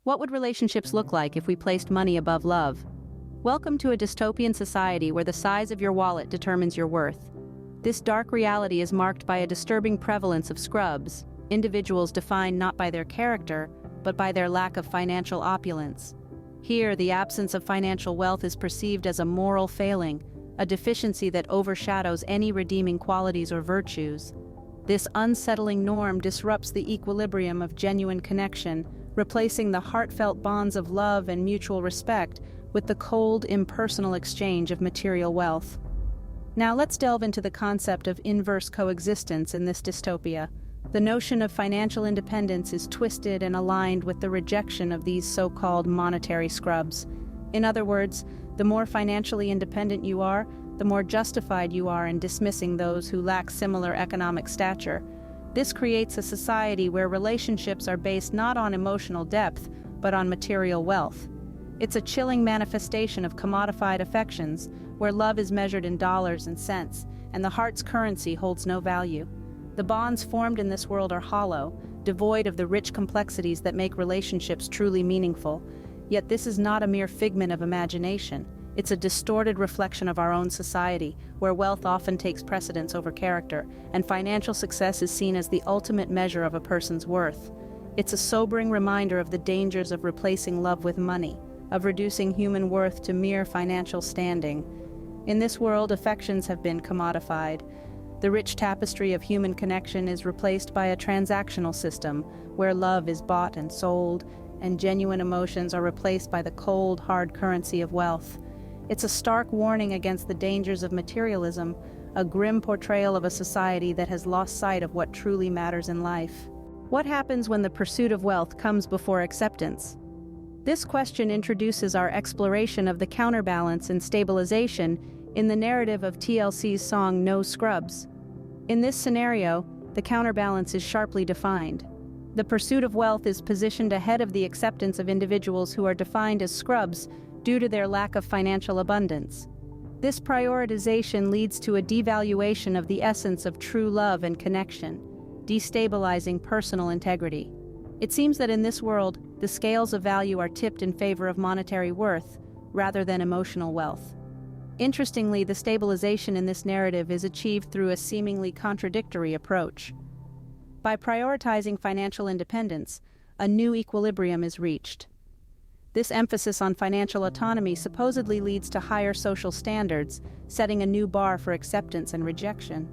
What would relationships look like if we placed money above love? Welcome to a dystopian society where the size of your wallet determines your worth. This dark reality is marked by a disturbing prevalence of scrubs, individuals defined not by their character, but by their lack of financial opulence. Here, the absence of financial wealth is perceived as a moral failing, a deficiency that overshadows any redeeming qualities or virtues. This unsettling norm disrupts the equilibrium of genuine connection, replacing the heartfelt bonds of love and mutual respect with the cold, impersonal exchange of material wealth. Now let's delve into the concept of inverse coexistence in this dystopia. The notion of financial independence is twisted and aligned with the rejection of these so-called monetary scrubs. In other words, the more financially independent you are, the more justified you are in dismissing those who lack similar economic stature. This creates a society where relationships are based not on emotional depth, but on material wealth. It's a chilling manifestation of commodified affections, where love is measured in dollars and cents, and the heart's currency holds no value. The bonds formed in this world are hollow, devoid of the rich complexities that make relationships truly meaningful. Yet this is not a mere figment of imagination. It's a distorted reflection of our own society, where wealth often takes precedence over character, and financial success is seen as the ultimate measure of a person's worth. It's a sobering reminder of the dangers of replacing love with money, of reducing human worth to mere financial standing. In this world, affections have been commodified. The rich tapestry of human connection is replaced by a transactional system, where love is bought and sold, and genuine emotions are replaced by the cold, hard currency of wealth. It's a stark warning against the dangers of materialism, a grim portrayal of a society that has lost sight of what truly matters in life. What happens when the pursuit of wealth comes before acceptance? This question introduces our exploration of the counterbalance and stabilization in the narrative of TLC's song No Scrubs. In this scenario, the counterbalance is sharply defined. The pursuit of wealth is positioned ahead of the acceptance of individuals who are defined as scrubs due to their lack of financial abundance. This prioritization leads to a devaluation of the essence of true love and connection, destabilizing personal integrity. It seems that in this world, the scales of value are tipped in favor of monetary worth rather than emotional wealth. Interestingly, the stabilization in this narrative is achieved through a seemingly contradictory approach. By prioritizing financial independence, a new equilibrium is reached. This emphasis on financial autonomy supposedly leads to higher social standards, setting a new bar for acceptance and rejection.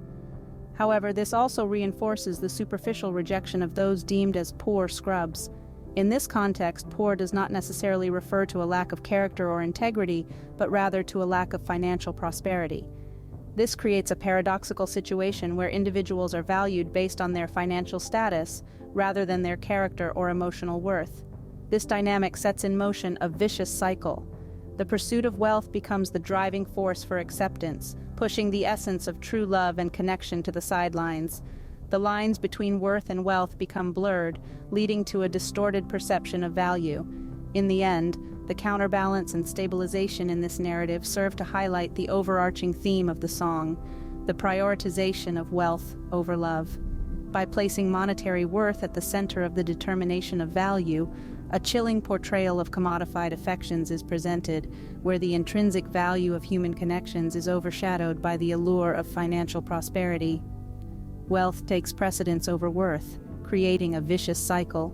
However, this also reinforces the superficial rejection of those deemed as poor scrubs. In this context, poor does not necessarily refer to a lack of character or integrity, but rather to a lack of financial prosperity. This creates a paradoxical situation where individuals are valued based on their financial status rather than their character or emotional worth. This dynamic sets in motion a vicious cycle. The pursuit of wealth becomes the driving force for acceptance, pushing the essence of true love and connection to the sidelines. The lines between worth and wealth become blurred, leading to a distorted perception of value. In the end, the counterbalance and stabilization in this narrative serve to highlight the overarching theme of the song, the prioritization of wealth over love. By placing monetary worth at the center of the determination of value, a chilling portrayal of commodified affections is presented, where the intrinsic value of human connections is overshadowed by the allure of financial prosperity. Wealth takes precedence over worth, creating a vicious cycle.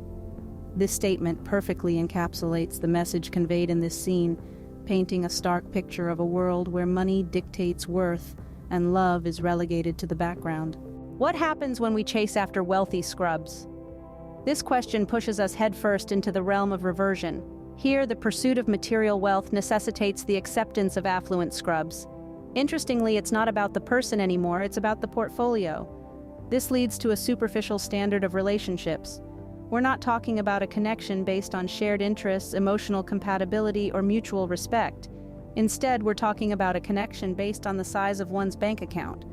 This statement perfectly encapsulates the message conveyed in this scene, painting a stark picture of a world where money dictates worth and love is relegated to the background. What happens when we chase after wealthy scrubs? This question pushes us headfirst into the realm of reversion. Here, the pursuit of material wealth necessitates the acceptance of affluent scrubs. Interestingly, it's not about the person anymore, it's about the portfolio. This leads to a superficial standard of relationships. We're not talking about a connection based on shared interests, emotional compatibility, or mutual respect. Instead, we're talking about a connection based on the size of one's bank account.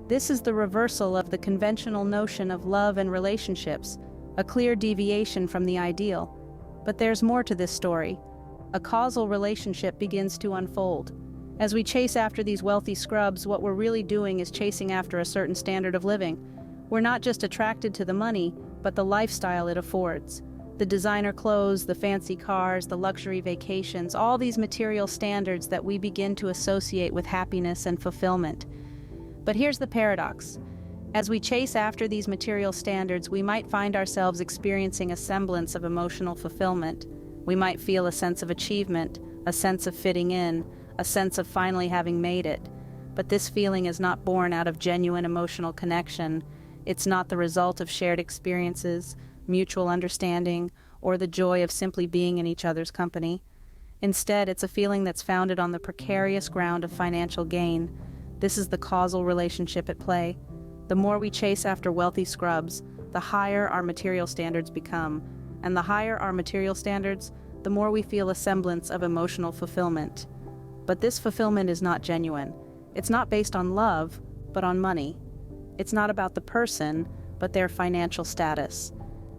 This is the reversal of the conventional notion of love and relationships, a clear deviation from the ideal. But there's more to this story. A causal relationship begins to unfold. As we chase after these wealthy scrubs, what we're really doing is chasing after a certain standard of living. We're not just attracted to the money, but the lifestyle it affords. The designer clothes, the fancy cars, the luxury vacations, all these material standards that we begin to associate with happiness and fulfillment. But here's the paradox. As we chase after these material standards, we might find ourselves experiencing a semblance of emotional fulfillment. We might feel a sense of achievement, a sense of fitting in, a sense of finally having made it. But this feeling is not born out of genuine emotional connection. It's not the result of shared experiences, mutual understanding, or the joy of simply being in each other's company. Instead, it's a feeling that's founded on the precarious ground of financial gain. This is the causal relationship at play. The more we chase after wealthy scrubs, the higher our material standards become. And the higher our material standards, the more we feel a semblance of emotional fulfillment. But this fulfillment is not genuine. It's not based on love, but on money. It's not about the person, but their financial status.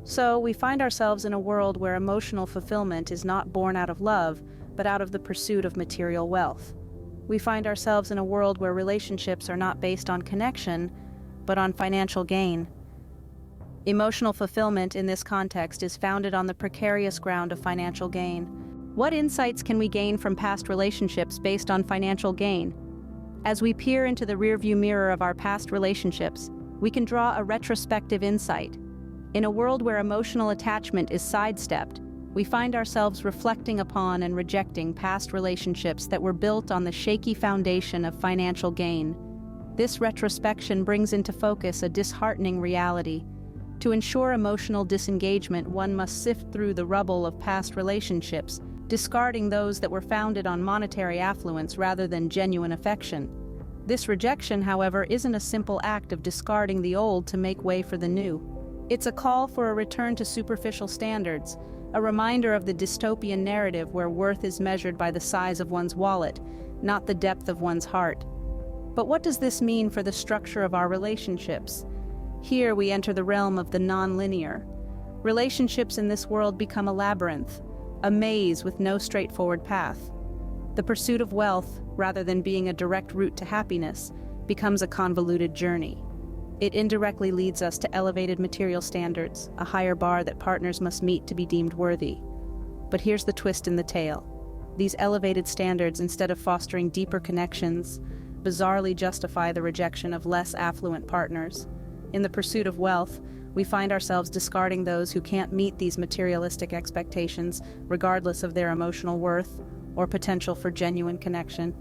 So we find ourselves in a world where emotional fulfillment is not born out of love, but out of the pursuit of material wealth. We find ourselves in a world where relationships are not based on connection, but on financial gain. Emotional fulfillment in this context is founded on the precarious ground of financial gain. What insights can we gain from past relationships based on financial gain? As we peer into the rearview mirror of our past relationships, we can draw a retrospective insight. In a world where emotional attachment is sidestepped, we find ourselves reflecting upon and rejecting past relationships that were built on the shaky foundation of financial gain. This retrospection brings into focus a disheartening reality. To ensure emotional disengagement, one must sift through the rubble of past relationships, discarding those that were founded on monetary affluence rather than genuine affection. This rejection, however, isn't a simple act of discarding the old to make way for the new. It's a call for a return to superficial standards, a reminder of the dystopian narrative where worth is measured by the size of one's wallet, not the depth of one's heart. But what does this mean for the structure of our relationships? Here we enter the realm of the non-linear. Relationships in this world become a labyrinth, a maze with no straightforward path. The pursuit of wealth, rather than being a direct route to happiness, becomes a convoluted journey. It indirectly leads us to elevated material standards, a higher bar that partners must meet to be deemed worthy. But here's the twist in the tale. These elevated standards, instead of fostering deeper connections, bizarrely justify the rejection of less affluent partners. In the pursuit of wealth, we find ourselves discarding those who can't meet these materialistic expectations, regardless of their emotional worth or potential for genuine connection.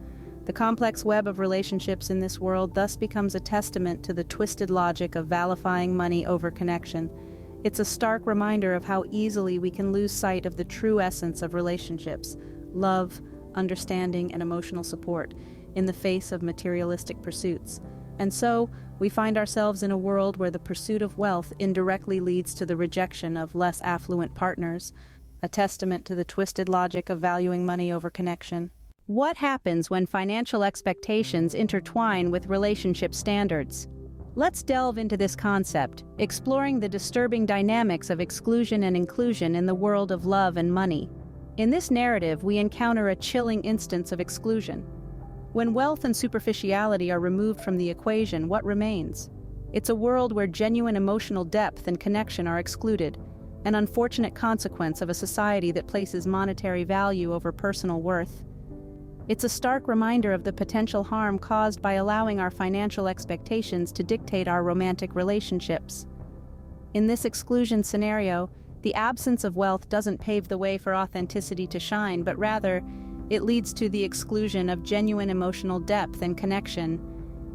The complex web of relationships in this world thus becomes a testament to the twisted logic of vilifying money over connection. It's a stark reminder of how easily we can lose sight of the true essence of relationships: love, understanding, and emotional support in the face of materialistic pursuits. And so, we find ourselves in a world where the pursuit of wealth indirectly leads to the rejection of less affluent partners, a testament to the twisted logic of valuing money over connection. What happens when financial expectations intertwine with relationship standards? Let's delve into this concept, exploring the disturbing dynamics of exclusion and inclusion in the world of love and money. In this narrative, we encounter a chilling instance of exclusion. When wealth and superficiality are removed from the equation, what remains? It's a world where genuine emotional depth and connection are excluded, an unfortunate consequence of a society that places monetary value over personal worth. It's a stark reminder of the potential harm caused by allowing our financial expectations to dictate our romantic relationships. In this exclusion scenario, the absence of wealth doesn't pave the way for authenticity to shine, but rather, it leads to the exclusion of genuine emotional depth and connection.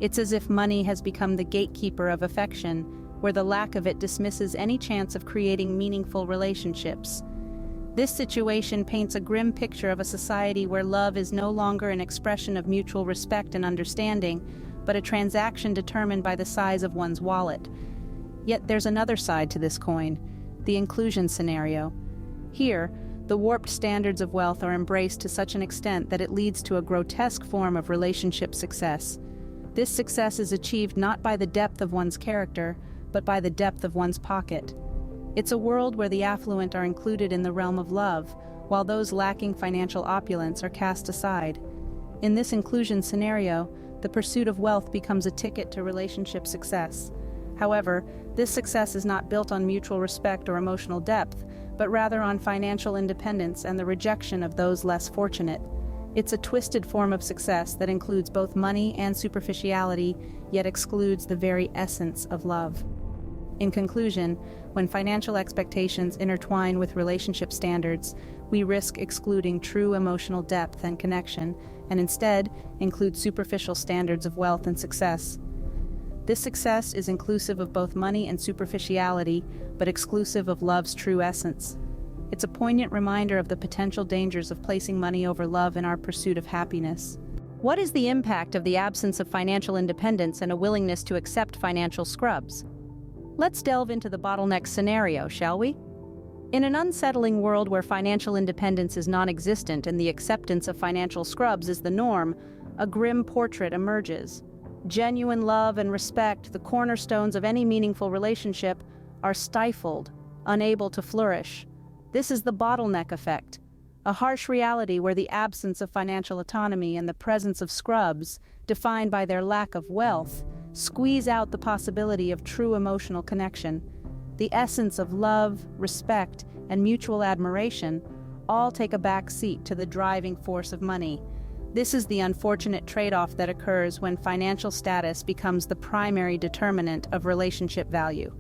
It's as if money has become the gatekeeper of affection, where the lack of it dismisses any chance of creating meaningful relationships. This situation paints a grim picture of a society where love is no longer an expression of mutual respect and understanding, but a transaction determined by the size of one's wallet. Yet there's another side to this coin, the inclusion scenario. Here, the warped standards of wealth are embraced to such an extent that it leads to a grotesque form of relationship success. This success is achieved not by the depth of one's character, but by the depth of one's pocket. It's a world where the affluent are included in the realm of love, while those lacking financial opulence are cast aside. In this inclusion scenario, the pursuit of wealth becomes a ticket to relationship success. However, this success is not built on mutual respect or emotional depth, but rather on financial independence and the rejection of those less fortunate. It's a twisted form of success that includes both money and superficiality, yet excludes the very essence of love. In conclusion, when financial expectations intertwine with relationship standards, we risk excluding true emotional depth and connection, and instead include superficial standards of wealth and success. This success is inclusive of both money and superficiality, but exclusive of love's true essence. It's a poignant reminder of the potential dangers of placing money over love in our pursuit of happiness. What is the impact of the absence of financial independence and a willingness to accept financial scrubs? Let's delve into the bottleneck scenario, shall we? In an unsettling world where financial independence is non-existent and the acceptance of financial scrubs is the norm, a grim portrait emerges. Genuine love and respect, the cornerstones of any meaningful relationship, are stifled, unable to flourish. This is the bottleneck effect, a harsh reality where the absence of financial autonomy and the presence of scrubs, defined by their lack of wealth, squeeze out the possibility of true emotional connection. The essence of love, respect, and mutual admiration all take a back seat to the driving force of money. This is the unfortunate trade-off that occurs when financial status becomes the primary determinant of relationship value.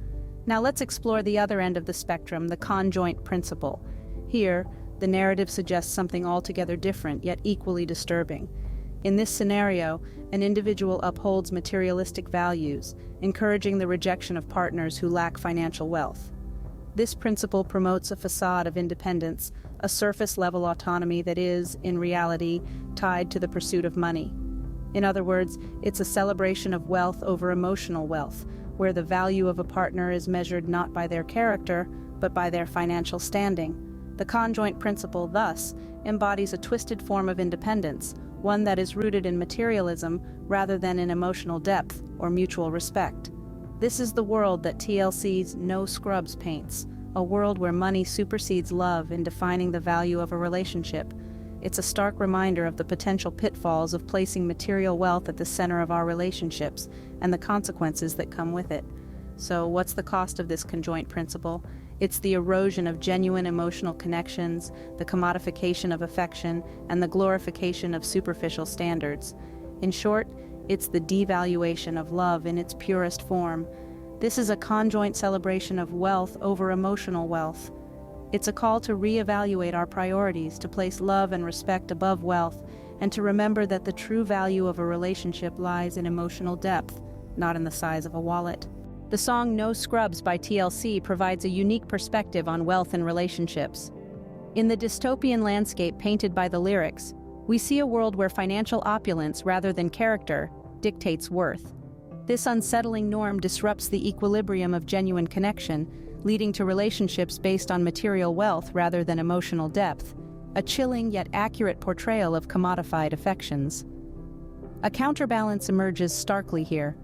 Now let's explore the other end of the spectrum, the conjoint principle. Here, the narrative suggests something altogether different, yet equally disturbing. In this scenario, an individual upholds materialistic values, encouraging the rejection of partners who lack financial wealth. This principle promotes a facade of independence, a surface-level autonomy that is, in reality, tied to the pursuit of money. In other words, it's a celebration of wealth over emotional wealth, where the value of a partner is measured not by their character, but by their financial standing. The conjoint principle, thus, embodies a twisted form of independence, one that is rooted in materialism rather than in emotional depth or mutual respect. This is the world that TLC's No Scrubs paints, a world where money supersedes love in defining the value of a relationship. It's a stark reminder of the potential pitfalls of placing material wealth at the center of our relationships and the consequences that come with it. So, what's the cost of this conjoint principle? It's the erosion of genuine emotional connections, the commodification of affection, and the glorification of superficial standards. In short, it's the devaluation of love in its purest form. This is a conjoint celebration of wealth over emotional wealth. It's a call to reevaluate our priorities, to place love and respect above wealth, and to remember that the true value of a relationship lies in emotional depth, not in the size of a wallet. The song No Scrubs by TLC provides a unique perspective on wealth and relationships. In the dystopian landscape painted by the lyrics, we see a world where financial opulence rather than character dictates worth. This unsettling norm disrupts the equilibrium of genuine connection, leading to relationships based on material wealth rather than emotional depth, a chilling yet accurate portrayal of commodified affections. A counterbalance emerges starkly here.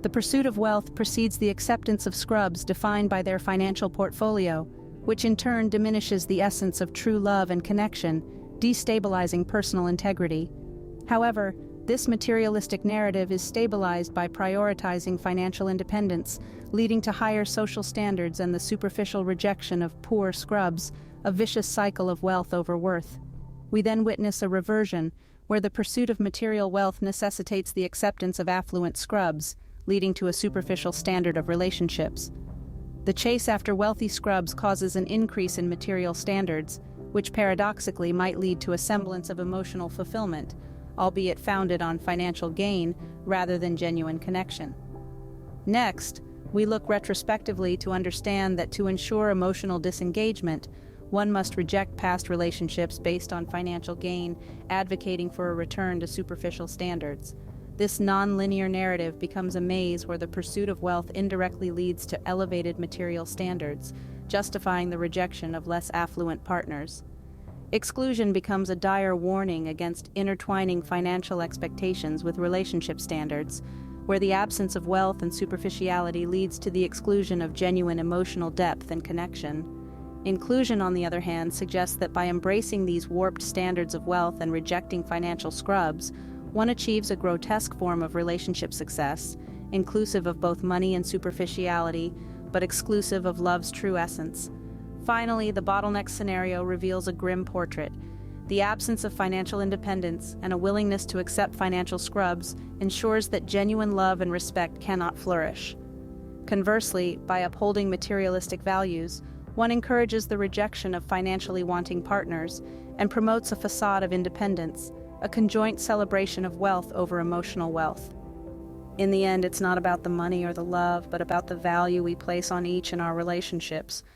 The pursuit of wealth precedes the acceptance of scrubs defined by their financial portfolio, which in turn diminishes the essence of true love and connection, destabilizing personal integrity. However, this materialistic narrative is stabilized by prioritizing financial independence, leading to higher social standards and the superficial rejection of poor scrubs, a vicious cycle of wealth over worth. We then witness a reversion, where the pursuit of material wealth necessitates the acceptance of affluent scrubs, leading to a superficial standard of relationships. The chase after wealthy scrubs causes an increase in material standards, which paradoxically might lead to a semblance of emotional fulfillment, albeit founded on financial gain rather than genuine connection. Next, we look retrospectively to understand that to ensure emotional disengagement, one must reject past relationships based on financial gain, advocating for a return to superficial standards. This non-linear narrative becomes a maze where the pursuit of wealth indirectly leads to elevated material standards, justifying the rejection of less affluent partners. Exclusion becomes a dire warning against intertwining financial expectations with relationship standards, where the absence of wealth and superficiality leads to the exclusion of genuine emotional depth and connection. Inclusion, on the other hand, suggests that by embracing these warped standards of wealth and rejecting financial scrubs, one achieves a grotesque form of relationship success, inclusive of both money and superficiality, but exclusive of love's true essence. Finally, the bottleneck scenario reveals a grim portrait. The absence of financial independence and a willingness to accept financial scrubs ensures that genuine love and respect cannot flourish. Conversely, by upholding materialistic values, one encourages the rejection of financially wanting partners and promotes a facade of independence, a conjoint celebration of wealth over emotional wealth. In the end, it's not about the money or the love, but about the value we place on each in our relationships.